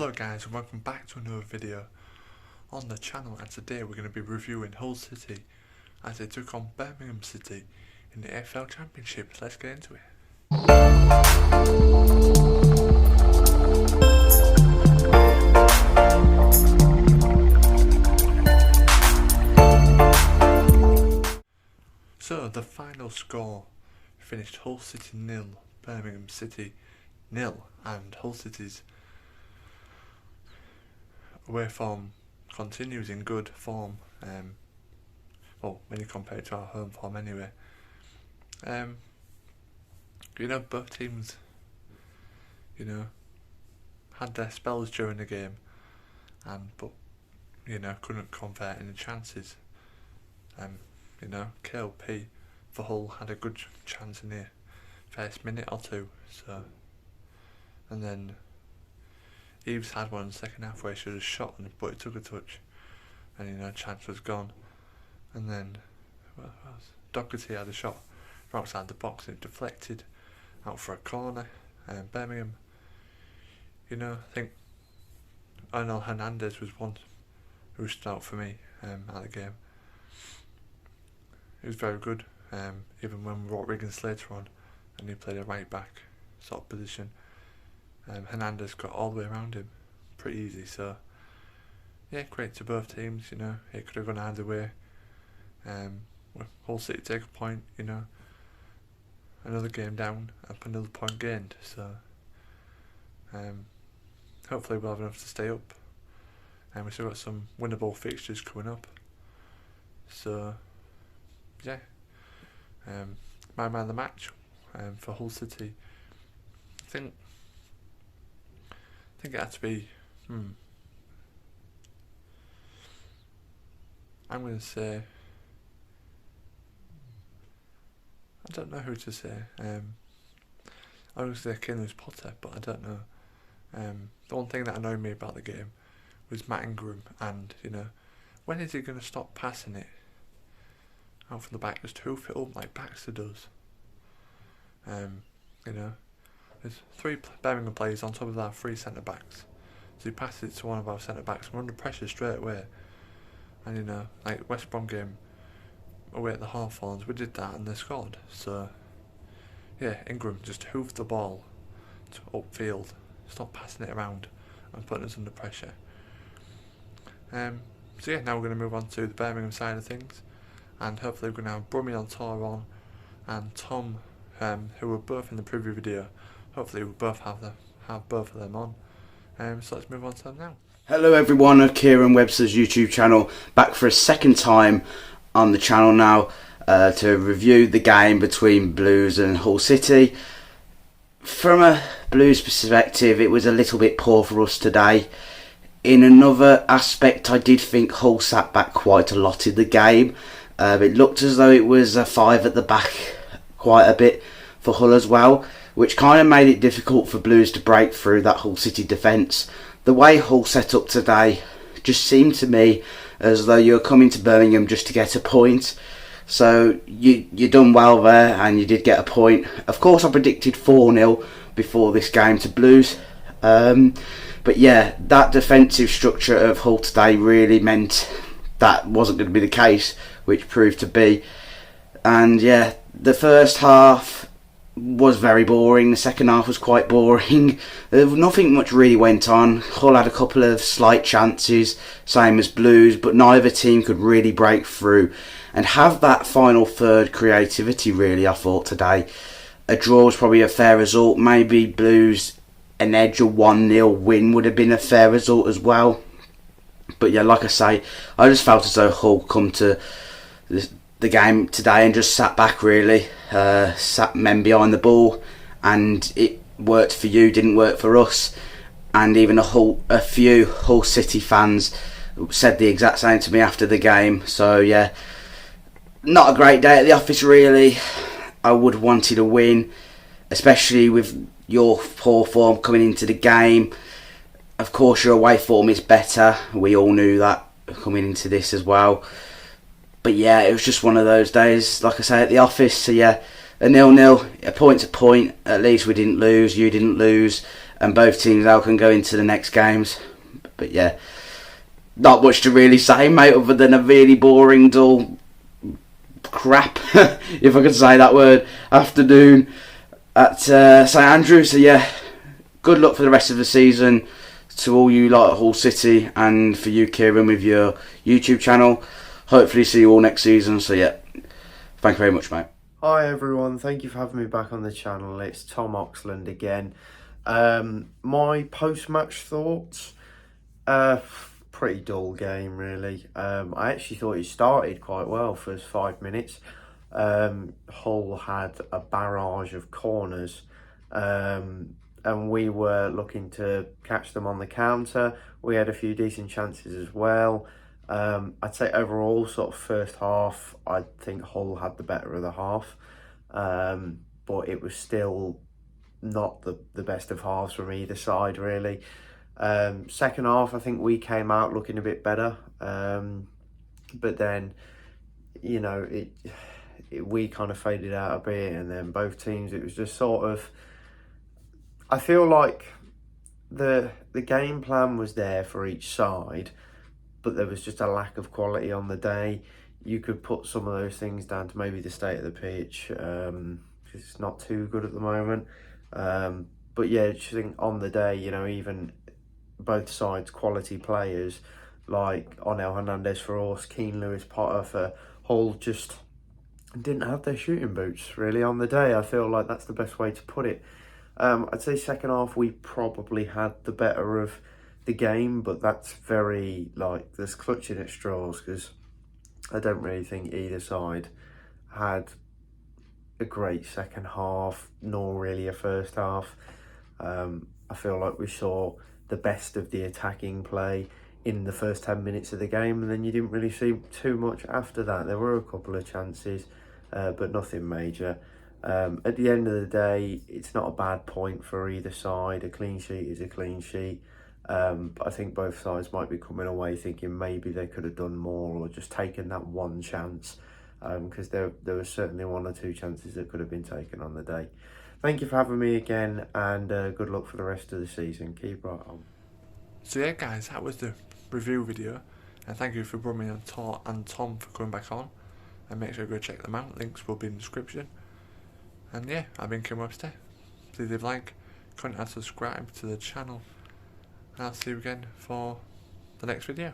Hello guys, and welcome back to another video on the channel, and today we're going to be reviewing Hull City as they took on Birmingham City in the AFL Championship. Let's get into it. So the final score finished Hull City 0, Birmingham City 0, and Hull City's away form continues in good form, well, when you compare it to our home form anyway. Both teams, had their spells during the game, but couldn't convert any chances. KLP for Hull had a good chance in the first minute or two, and then Eves had one in the second half where he should have shot, but it took a touch, and chance was gone. And then Doherty had a shot from outside the box and it deflected out for a corner. Birmingham, I think Arnold Hernandez was one who stood out for me at the game. He was very good, even when we brought Riggins later on and he played a right back sort of position. Hernandez got all the way around him pretty easy, so yeah, great to both teams. It could have gone either way. Hull City take a point, another game down, up another point gained, so hopefully we'll have enough to stay up, and we've still got some winnable fixtures coming up, so yeah. My man of the match for Hull City, I think it had to be, I'm going to say, I don't know who to say. I'm going to say Keenan Potter, but I don't know. The one thing that annoyed me about the game was Matt Ingram, and when is he going to stop passing it out from the back, just hoof it up like Baxter does? There's three Birmingham players on top of our three centre backs, so he passes it to one of our centre backs. We're under pressure straight away, and like West Brom game away at the Hawthorns, we did that and they scored. So yeah, Ingram just hoofed the ball to upfield, stop passing it around and putting us under pressure. So yeah, now we're going to move on to the Birmingham side of things, and hopefully we're going to have Brummy on tour on, and Tom, who were both in the preview video. Hopefully we'll both have both of them on. So let's move on to them now. Hello everyone of Kieran Webster's YouTube channel, back for a second time on the channel now to review the game between Blues and Hull City. From a Blues perspective, it was a little bit poor for us today. In another aspect, I did think Hull sat back quite a lot in the game. It looked as though it was a five at the back quite a bit for Hull as well, which kind of made it difficult for Blues to break through that Hull City defence. The way Hull set up today just seemed to me as though you were coming to Birmingham just to get a point. So you done well there, and you did get a point. Of course, I predicted 4-0 before this game to Blues. But yeah, that defensive structure of Hull today really meant that wasn't going to be the case, which proved to be. And yeah, the first half was very boring. The second half was quite boring. Nothing much really went on. Hull had a couple of slight chances, same as Blues, but neither team could really break through and have that final third creativity really, I thought, today. A draw was probably a fair result. Maybe Blues an edge, a 1-0 win would have been a fair result as well. But yeah, like I say, I just felt as though Hull come to the game today and just sat back really, sat men behind the ball, and it worked for you, didn't work for us. And even a few Hull City fans said the exact same to me after the game. So yeah, not a great day at the office really. I would have wanted a win, especially with your poor form coming into the game. Of course your away form is better, we all knew that coming into this as well. But yeah, it was just one of those days, like I say, at the office. So yeah, a 0-0, a point to point. At least we didn't lose, you didn't lose, and both teams now can go into the next games. But yeah, not much to really say, mate, other than a really boring, dull crap, if I could say that word, afternoon at St Andrews. So yeah, good luck for the rest of the season to all you lot at Hull City, and for you, Kieran, with your YouTube channel. Hopefully see you all next season. So yeah, thank you very much, mate. Hi everyone, thank you for having me back on the channel. It's Tom Oxland again. My post-match thoughts, pretty dull game really. I actually thought it started quite well for 5 minutes. Hull had a barrage of corners, and we were looking to catch them on the counter. We had a few decent chances as well. I'd say overall, sort of first half, I think Hull had the better of the half, but it was still not the best of halves from either side really. Second half, I think we came out looking a bit better, but then, you know, we kind of faded out a bit, and then both teams, it was just sort of, I feel like the game plan was there for each side, but there was just a lack of quality on the day. You could put some of those things down to maybe the state of the pitch, because it's not too good at the moment. But yeah, I just think on the day, you know, even both sides quality players like Onel Hernandez for us, Keane Lewis Potter for Hull, just didn't have their shooting boots really on the day. I feel like that's the best way to put it. I'd say second half we probably had the better of the game, but that's very, like, there's clutching at straws, because I don't really think either side had a great second half, nor really a first half. I feel like we saw the best of the attacking play in the first 10 minutes of the game, and then you didn't really see too much after that. There were a couple of chances, but nothing major. At the end of the day, it's not a bad point for either side. A clean sheet is a clean sheet. But I think both sides might be coming away thinking maybe they could have done more, or just taken that one chance, because there was certainly one or two chances that could have been taken on the day. Thank you for having me again, and good luck for the rest of the season. Keep right on. So yeah, guys, that was the review video, and thank you for Brummy and Tom for coming back on, and make sure you go check them out. Links will be in the description. And yeah, I've been Kim Webster. Please leave a like, comment and subscribe to the channel, and I'll see you again for the next video.